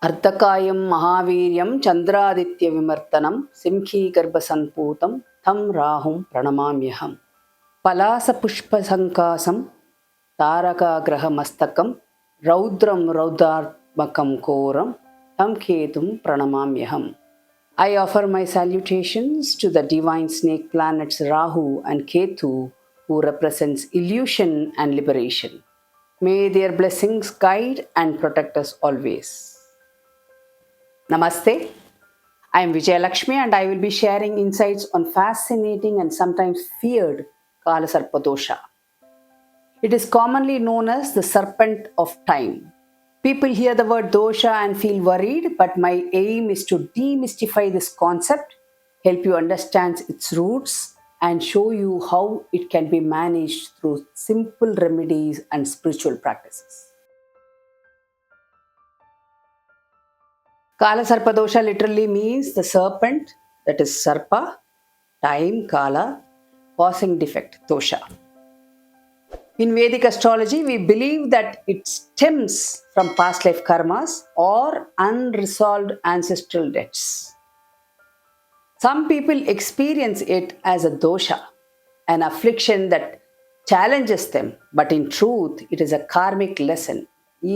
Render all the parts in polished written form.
అర్ధకాయం మహావీర్యం చంద్రాదిత్య విమర్తనం సింహీగర్భసంపూతం తం రాహుం ప్రణమామ్యహం. పలాసపుష్పసంకాసం తారకాగ్రహమస్తకం రౌద్రం రౌద్రాత్మకం ఘోరం తం కేతుం ప్రణమామ్యహం. I offer my salutations to the divine snake planets Rahu and Ketu, who represents illusion and liberation. May their blessings guide and protect us always. Namaste. I am Vijayalakshmi and I will be sharing insights on fascinating and sometimes feared Sarpa Dosha. It is commonly known as the Serpent of time. People hear the word dosha and feel worried, but my aim is to demystify this concept, help you understand its roots, and show you how it can be managed through simple remedies and spiritual practices. Sarpa Dosha literally means the serpent, that is Sarpa, time, Kala, causing defect, Dosha. In Vedic astrology, we believe that it stems from past life karmas or unresolved ancestral debts. Some people experience it as a dosha, an affliction that challenges them, but in truth, it is a karmic lesson.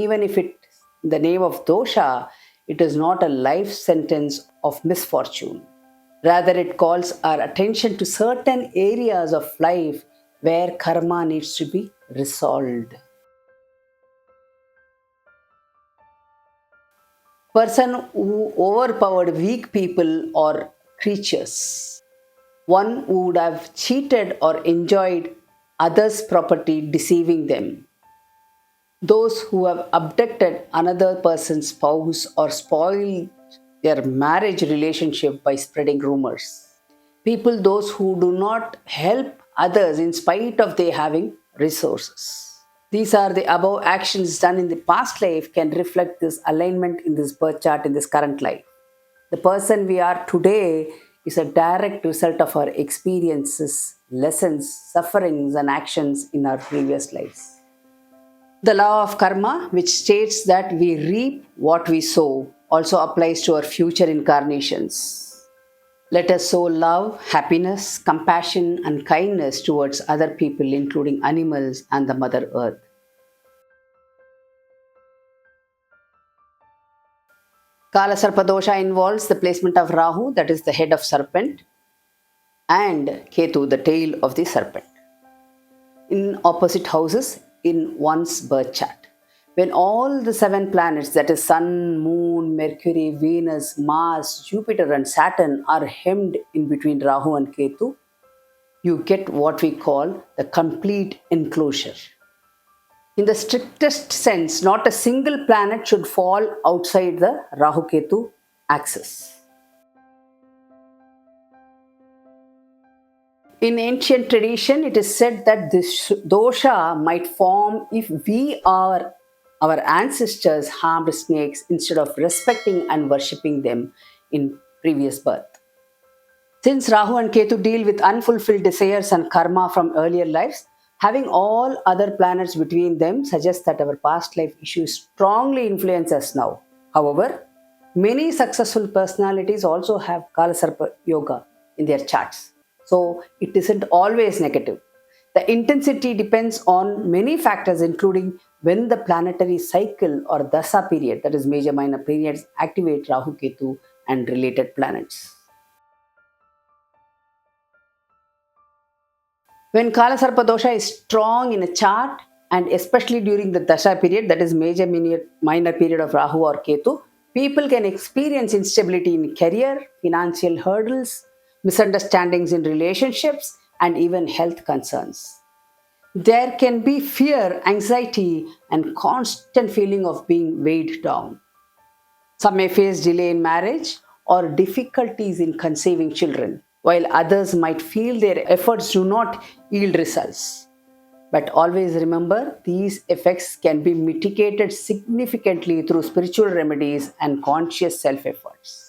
Even if it, in the name of dosha, it is not a life sentence of misfortune. Rather, it calls our attention to certain areas of life where karma needs to be resolved. Person who overpowered weak people or creatures. One who would have cheated or enjoyed others' property, deceiving them. Those who have abducted another person's spouse or spoiled their marriage relationship by spreading rumors. People, those who do not help others in spite of their having resources. These are the above actions done in the past life can reflect this alignment in this birth chart in this current life. The person we are today is a direct result of our experiences, lessons, sufferings, and actions in our previous lives. The law of karma, which states that we reap what we sow, also applies to our future incarnations. Let us sow love, happiness, compassion, and kindness towards other people, including animals and the Mother Earth. Sarpa Dosha involves the placement of Rahu, that is the head of serpent, and Ketu, the tail of the serpent, in opposite houses in one's birth chart. When all the 7 planets, that is Sun, Moon, Mercury, Venus, Mars, Jupiter and Saturn are hemmed in between Rahu and Ketu, you get what we call the complete enclosure. In the strictest sense, not a single planet should fall outside the Rahu-Ketu axis. In ancient tradition, it is said that this dosha might form if our ancestors harmed snakes instead of respecting and worshipping them in previous birth. Since Rahu and Ketu deal with unfulfilled desires and karma from earlier lives, having all other planets between them suggests that our past life issues strongly influence us now. However, many successful personalities also have kalasarpa yoga in their charts. So it isn't always negative. The intensity depends on many factors, including when the planetary cycle or dasa period, that is major minor periods, activate Rahu, Ketu and related planets. When Sarpa Dosha is strong in a chart, and especially during the dasha period, that is major minor period of Rahu or Ketu, people can experience instability in career, financial hurdles, misunderstandings in relationships, and even health concerns. There can be fear, anxiety, and constant feeling of being weighed down. Some may face delay in marriage or difficulties in conceiving children, while others might feel their efforts do not yield results. But always remember, these effects can be mitigated significantly through spiritual remedies and conscious self-efforts.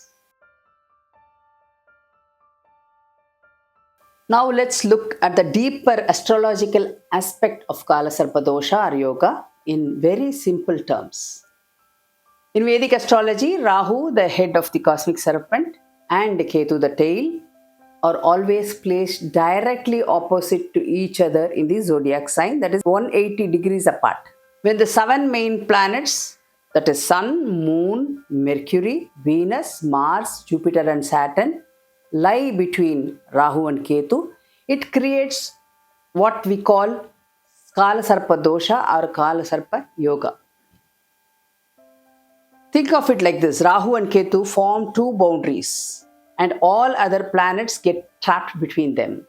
Now let's look at the deeper astrological aspect of Sarpa Dosha or yoga in very simple terms. In Vedic astrology, Rahu, the head of the cosmic serpent, and Ketu, the tail, are always placed directly opposite to each other in the zodiac sign, that is 180 degrees apart. When the seven main planets, that is Sun, Moon, Mercury, Venus, Mars, Jupiter, and Saturn, lie between Rahu and Ketu, it creates what we call kalasarpa dosha or kalasarpa yoga. Think of it like this: Rahu and Ketu form two boundaries, and all other planets get trapped between them.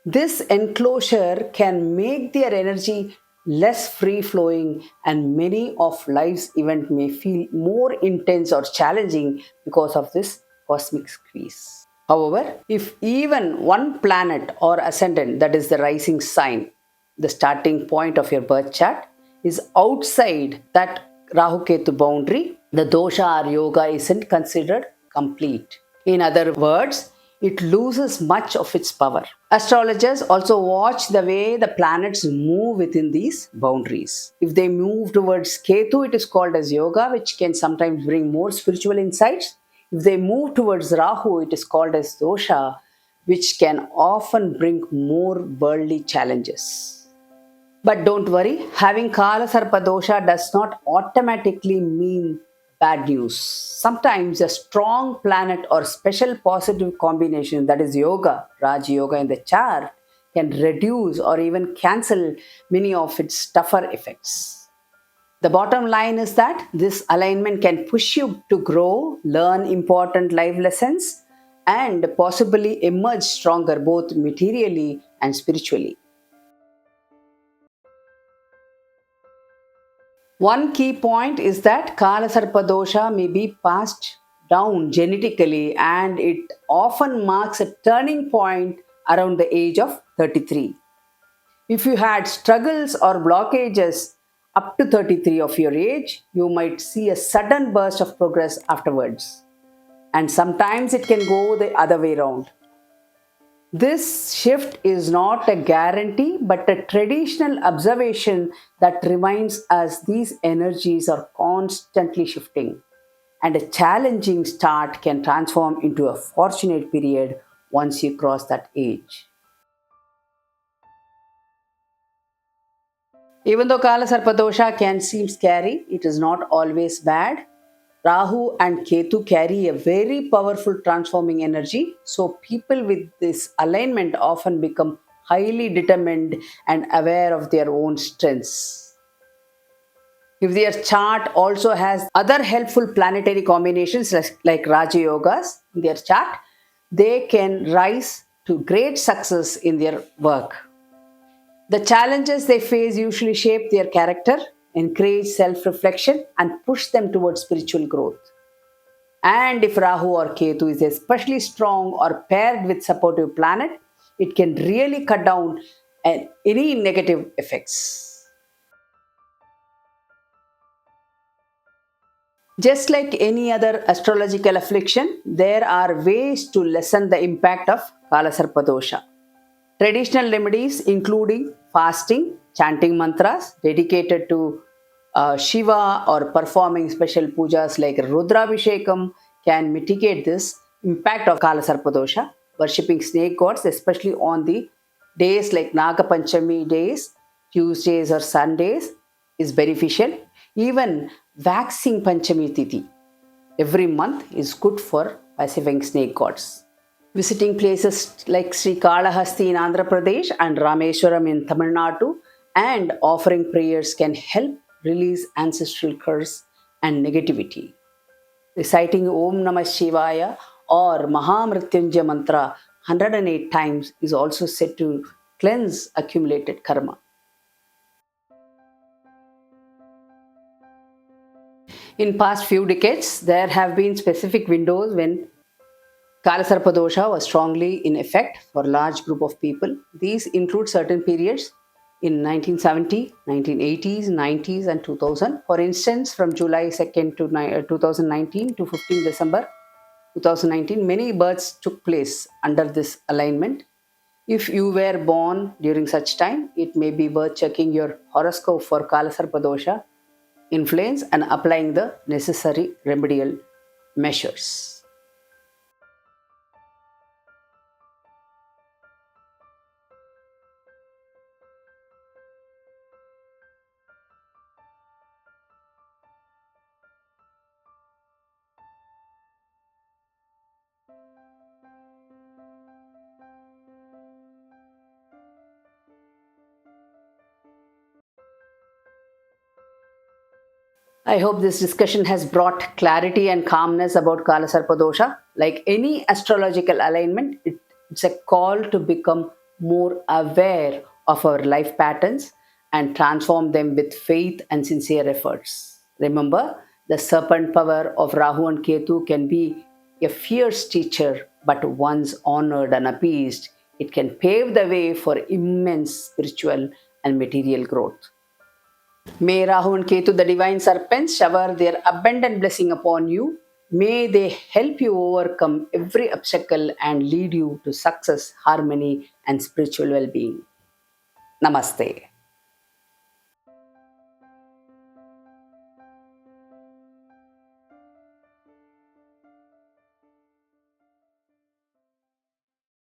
This enclosure can make their energy less free flowing, and many of life's events may feel more intense or challenging because of this cosmic squeeze. However, if even one planet or ascendant, that is the rising sign, the starting point of your birth chart, is outside that Rahu Ketu boundary, the dosha or yoga isn't considered complete. In other words, it loses much of its power. Astrologers also watch the way the planets move within these boundaries. If they move towards Ketu, it is called as yoga, which can sometimes bring more spiritual insights. If they move towards Rahu, it is called as dosha, which can often bring more worldly challenges. But don't worry, having Kala Sarpa dosha does not automatically mean bad news. Sometimes a strong planet or special positive combination, that is yoga, Raj Yoga in the chart, can reduce or even cancel many of its tougher effects. The bottom line is that this alignment can push you to grow, learn important life lessons, and possibly emerge stronger both materially and spiritually. One key point is that Kalasarpa dosha may be passed down genetically, and it often marks a turning point around the age of 33. If you had struggles or blockages up to 33 of your age, you might see a sudden burst of progress afterwards. And sometimes it can go the other way around. This shift is not a guarantee but a traditional observation that reminds us these energies are constantly shifting, and a challenging start can transform into a fortunate period once you cross that age. Even though Kala Sarpadosha can seem scary, it is not always bad. Rahu and Ketu carry a very powerful transforming energy, so people with this alignment often become highly determined and aware of their own strengths. If their chart also has other helpful planetary combinations like Raja Yogas in their chart, they can rise to great success in their work. The challenges they face usually shape their character, encourage self reflection, and push them towards spiritual growth. And if Rahu or Ketu is especially strong or paired with supportive planet, it can really cut down any negative effects. Just like any other astrological affliction, there are ways to lessen the impact of Kalasarpa dosha. Traditional remedies, including fasting, chanting mantras dedicated to Shiva, or performing special pujas like Rudrabhishekam, can mitigate this impact of Kalasarpa dosha. Worshipping snake gods, especially on the days like Naga Panchami days, Tuesdays or Sundays, is beneficial. Even waxing Panchami Tithi every month is good for pacifying snake gods. Visiting places like Sri Kalahasti in Andhra Pradesh and Rameswaram in Tamil Nadu and offering prayers can help release ancestral curse and negativity. Reciting Om Namah Shivaya or Mahamrityunjaya mantra 108 times is also said to cleanse accumulated karma. In past few decades, there have been specific windows when Kalasarpa dosha was strongly in effect for a large group of people. These include certain periods in 1970, 1980s, 90s, and 2000. For instance, from July 2nd to 2019 to 15 December 2019, many births took place under this alignment. If you were born during such time, it may be worth checking your horoscope for Kalasarpa dosha. influence and applying the necessary remedial measures. I hope this discussion has brought clarity and calmness about kalasarpa dosha. Like any astrological alignment, it's a call to become more aware of our life patterns and transform them with faith and sincere efforts. Remember, the serpent power of Rahu and Ketu can be a fierce teacher, but once honored and appeased, it can pave the way for immense spiritual and material growth. May Rahu and Ketu, the divine serpents, shower their abundant blessing upon you. May they help you overcome every obstacle and lead you to success, harmony, and spiritual well being. Namaste.